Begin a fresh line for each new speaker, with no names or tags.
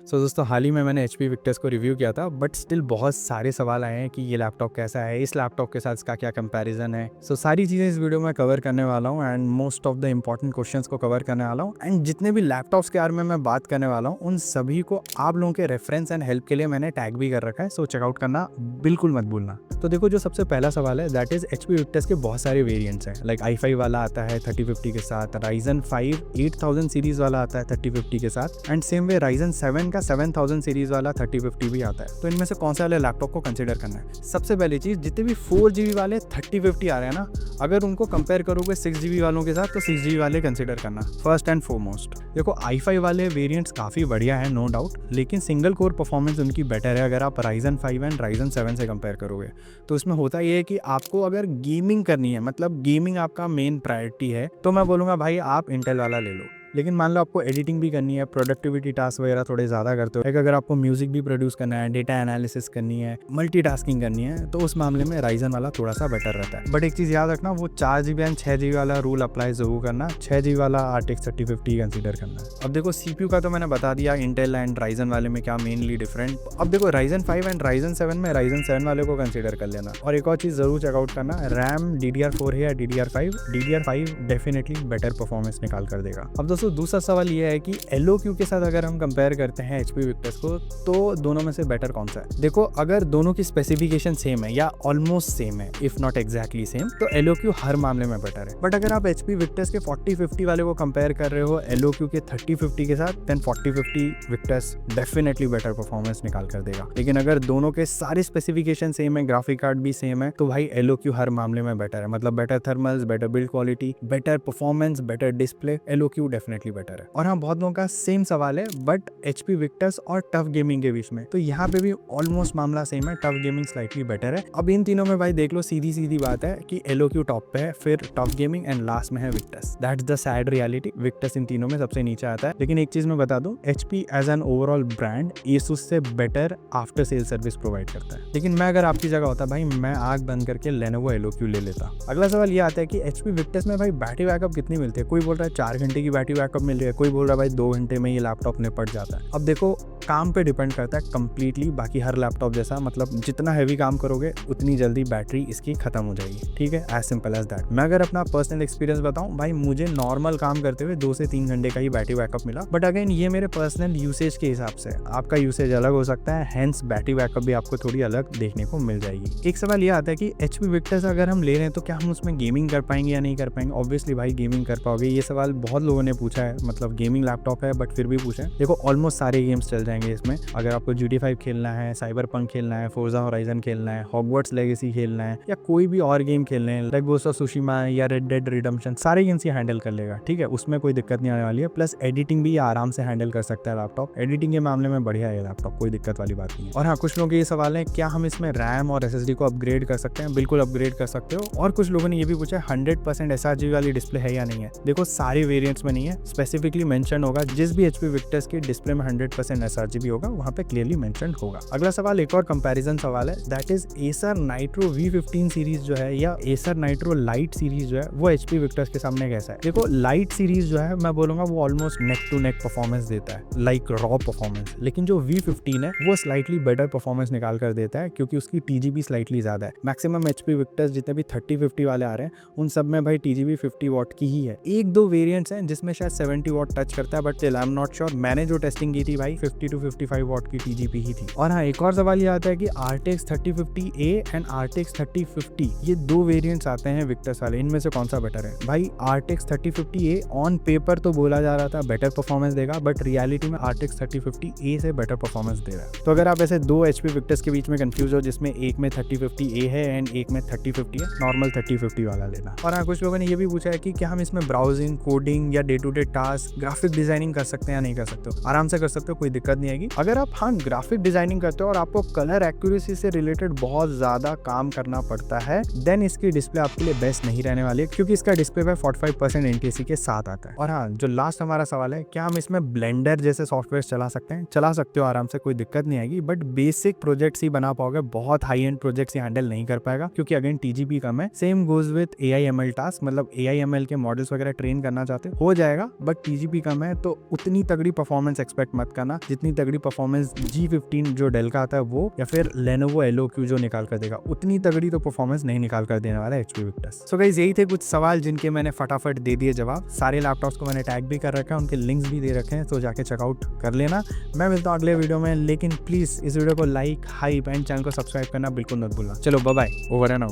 सो दोस्तों हाल ही में मैंने HP विक्टर्स को रिव्यू किया था, बट स्टिल बहुत सारे सवाल आए हैं कि ये लैपटॉप कैसा है, इस लैपटॉप के साथ इसका क्या कंपैरिजन है। सो सारी चीज़ें इस वीडियो में कवर करने वाला हूँ and most of the important questions को कवर करने वाला हूँ। एंड जितने भी लैपटॉप्स के बारे में मैं बात करने वाला हूँ उन सभी को आप लोगों के रेफरेंस एंड हेल्प के लिए मैंने टैग भी कर रखा है, सो चेकआउट करना बिल्कुल मत भूलना। तो देखो, जो सबसे पहला सवाल है दैट इज HP विक्टर्स के बहुत सारे वेरिएंट्स हैं। लाइक i5 वाला आता है 3050 के साथ, Ryzen 5 8000 सीरीज वाला आता है 3050 के साथ, एंड सेम वे Ryzen 7 का 7000 सीरीज वाला 3050 भी आता है। तो इनमें से कौन सा वाले लैपटॉप को कंसीडर करना है? सबसे पहली चीज, जितने भी 4GB वाले 3050 आ रहे हैं ना, अगर उनको कंपेयर करोगे 6GB वालों के साथ तो 6GB वाले कंसीडर करना फर्स्ट एंड फॉरमोस्ट। देखो, i5 वाले वेरिएंट्स काफी बढ़िया है, नो डाउट, लेकिन सिंगल कोर परफॉर्मेंस उनकी बेटर है अगर आप Ryzen 5 एंड Ryzen 7 से कंपेयर करोगे। तो इसमें होता ये है कि आपको अगर गेमिंग करनी है, मतलब गेमिंग आपका मेन प्रायोरिटी है, तो मैं बोलूँगा भाई आप इंटेल वाला ले लो। लेकिन मान लो आपको एडिटिंग भी करनी है, प्रोडक्टिविटी टास्क वगैरह थोड़े ज़्यादा करते हो, अगर आपको म्यूजिक भी प्रोड्यूस करना है, डेटा एनालिसिस करनी है, मल्टीटास्किंग करनी है, तो उस मामले में Ryzen वाला थोड़ा सा बेटर रहता है। बट एक चीज़ याद रखना, वो 4GB एंड 6GB वाला रूल अप्लाई जरूर करना, 6GB वाला RTX 3050 कंसीडर करना है। अब देखो, CPU का तो मैंने बता दिया इंटेल एंड Ryzen वाले में क्या मेनली डिफरेंट। अब देखो, Ryzen 5 एंड Ryzen 7 में Ryzen 7 वाले को कंसीडर कर लेना। और एक और चीज़ जरूर चेकआउट करना, रैम DDR4 है या DDR5, DDR5 definitely better performance निकाल कर देगा। अब दोस्तों दूसरा सवाल ये है कि LOQ के साथ अगर हम कंपेयर करते हैं HP विक्टर्स को, तो दोनों में से बेटर कौन सा है? देखो, अगर दोनों की स्पेसिफिकेशन सेम है या ऑलमोस्ट सेम है, इफ नॉट एग्जैक्टली सेम, तो LOQ हर मामले में बेटर है। बट अगर आप HP विक्टर्स के 4050 वाले को कंपेयर कर रहे हो LOQ के 3050 के साथ, then 4050 Victus definitely better performance निकाल कर देगा। लेकिन अगर दोनों के सारे स्पेसिफिकेशन सेम है, ग्राफिक कार्ड भी सेम है, तो भाई LOQ हर मामले में बेटर है। मतलब better thermals, better build quality, better performance, better display, LOQ definitely better है। और हाँ, बहुत लोगों का सेम सवाल है बट HP विक्टर्स और टफ गेमिंग के बीच में, तो यहाँ पे भी ऑलमोस्ट मामला सेम है, टफ गेमिंग स्लाइटली बेटर है। अब इन तीनों में भाई देख लो, सीधी सीधी बात है कि LOQ टॉप पे है, फिर टफ गेमिंग एंड लास्ट में है victors. That's the sad reality, victors इन तीनों में सबसे नीचे आता है। लेकिन एक चीज मैं बता दूं, HP as an overall brand Asus से better after sale service provide करता है। लेकिन मैं अगर आपकी जगह होता भाई, मैं आग बंद करके Lenovo LOQ ले लेता। अगला सवाल ये आता है कि HP विक्टर्स में भाई बैटरी बैकअप कितनी मिलती है? कोई बोल रहा है 4 घंटे की बैटरी बैकअप मिल रही है, कोई बोल रहा है भाई 2 घंटे में ये लैपटॉप निपट जाता है। अब देखो, काम पे डिपेंड करता है कंप्लीटली, बाकी हर लैपटॉप जैसा, मतलब जितना हैवी काम करोगे उतनी जल्दी बैटरी इसकी खत्म हो जाएगी। ठीक है, एज सिंपल एज दैट। मैं अगर अपना पर्सनल एक्सपीरियंस बताऊं भाई, मुझे नॉर्मल काम करते हुए 2 से 3 घंटे का ही बैटरी बैकअप मिला। बट अगेन, ये मेरे पर्सनल यूसेज के हिसाब से, आपका यूसेज अलग हो सकता है, हेंस बैटरी बैकअप भी आपको थोड़ी अलग देखने को मिल जाएगी। एक सवाल ये आता है कि HP विक्टर्स अगर हम ले रहे हैं तो क्या हम उसमें गेमिंग कर पाएंगे या नहीं कर पाएंगे? ऑब्वियसली भाई गेमिंग कर पाओगे। ये सवाल बहुत लोगों ने पूछा है, मतलब गेमिंग लैपटॉप है बट फिर भी पूछा है। देखो, ऑलमोस्ट सारे गेम्स चल जाएंगे इसमें। अगर आपको GTA 5 खेलना है, साइबरपंक खेलना है, फोर्जा होराइजन खेलना है, हॉगवर्ट्स लेगेसी खेलना है, या कोई भी और गेम खेलने हैं लाइक गोस्ट ऑफ सुशिमा या रेड डेड रिडेम्पशन, सारे गेम्स ये हैंडल कर लेगा। ठीक है, उसमें कोई दिक्कत नहीं आने वाली है। प्लस एडिटिंग भी आराम से हैंडल कर सकता है लैपटॉप। एडिटिंग के मामले में बढ़िया है लैपटॉप, कोई दिक्कत वाली बात नहीं है। और हाँ, कुछ लोगों के ये सवाल है, क्या हम इसमें रैम और SSD को अपग्रेड कर सकते हैं? बिल्कुल अपग्रेड कर सकते हो। और कुछ लोगों ने ये भी पूछा 100% sRGB वाली डिस्प्ले है या नहीं है? देखो, सारे वेरिएंट्स में नहीं है, स्पेसिफिकली मेंशन होगा। जिस भी HP विक्टर्स की डिस्प्ले में 100% sRGB होगा, वहाँ पे क्लियरली मेंशन होगा। अगला सवाल एक और कंपैरिजन सवाल है, that is Acer Nitro V15 series जो है या Acer Nitro Lite सीरीज जो है, वो HP विक्टर्स के सामने कैसा है? देखो, लाइट सीरीज जो है, मैं बोलूंगा वो almost neck to neck performance देता है, लाइक रॉ परफॉर्मेंस। लेकिन जो V15 है वो स्लाइटली बेटर परफॉर्मेंस निकाल कर देता है, क्योंकि उसकी TGB स्लाइटली ज्यादा है। मैक्सिमम HP विक्टर्स जितने भी 3050 वाले आ रहे हैं, उन सब में भाई TGB 50 वॉट की ही है। एक दो वेरिएंट्स हैं जिसमें शायद 70 वॉट टच करता है, but I am not sure. मैंने जो टेस्टिंग की थी भाई 50 to 55 वॉट की TGB ही थी। और हाँ, एक और सवाल ये आता है कि RTX 3050A एंड RTX 3050, ये 2 वेरिएंट्स आते हैं विक्टर्स वाले, इनमें से कौन सा बेटर है? भाई RTX 3050A ऑन पेपर तो बोला जा रहा था बेटर परफॉर्मेंस देगा, बट रियलिटी में RTX 3050A से बेटर परफॉर्मेंस दे रहा है। तो अगर आप ऐसे 2 HP विक्टर्स के बीच में कंफ्यूज हो, जिसमें एक में 3050A है एंड एक में 3050 है, नॉर्मल 3050 वाला लेना। और हाँ, कुछ लोगों ने ये भी पूछा है कि क्या हम इसमें ब्राउजिंग, कोडिंग या day to day task, graphic designing कर सकते हैं या नहीं कर सकते हो? आराम से कर सकते हो, कोई दिक्कत नहीं आएगी। अगर आप हाँ ग्राफिक डिजाइनिंग करते हो और आपको कलर एक्यूरेसी से रिलेटेड बहुत ज्यादा काम करना पड़ता है, देन इसकी डिस्प्ले आपके लिए बेस्ट नहीं रहने वाली है, क्योंकि इसका डिस्प्ले पे 45% NTSC के साथ आता है। और हाँ, जो लास्ट हमारा सवाल है, क्या हम इसमें ब्लेंडर जैसे सॉफ्टवेयर चला सकते हैं? चला सकते हो आराम से, कोई दिक्कत नहीं आएगी, बट बेसिक प्रोजेक्ट्स ही बना पाओगे, बहुत high and projects he handle नहीं कर पाएगा, क्योंकि अगेन TGB कम है। Same goes with AI/ML task, मतलब AI/ML के मॉडल्स वगैरह ट्रेन करना चाहते हो जाएगा, बट TGB कम है, तो उतनी तगड़ी परफॉर्मेंस एक्सपेक्ट मत करना जितनी तगड़ी परफॉर्मेंस G15 जो डेल का आता है वो, या फिर Lenovo LOQ जो निकाल कर देगा, उतनी तगड़ी तो परफॉर्मेंस नहीं निकाल कर देने वाला है HP Victus। सो गाइस यही थे कुछ सवाल जिनके मैंने फटाफट दे दिए जवाब। सारे लैपटॉप्स को मैंने टैग भी कर रखा है, उनके लिंक्स भी दे रखे हैं, तो जाके चेकआउट कर लेना। मैं मिलता हूँ अगले वीडियो में, लेकिन प्लीज इस वीडियो को लाइक, हाइप एंड चैनल को सब्सक्राइब करना बिल्कुल मत भूलना। चलो bye bye, over and out.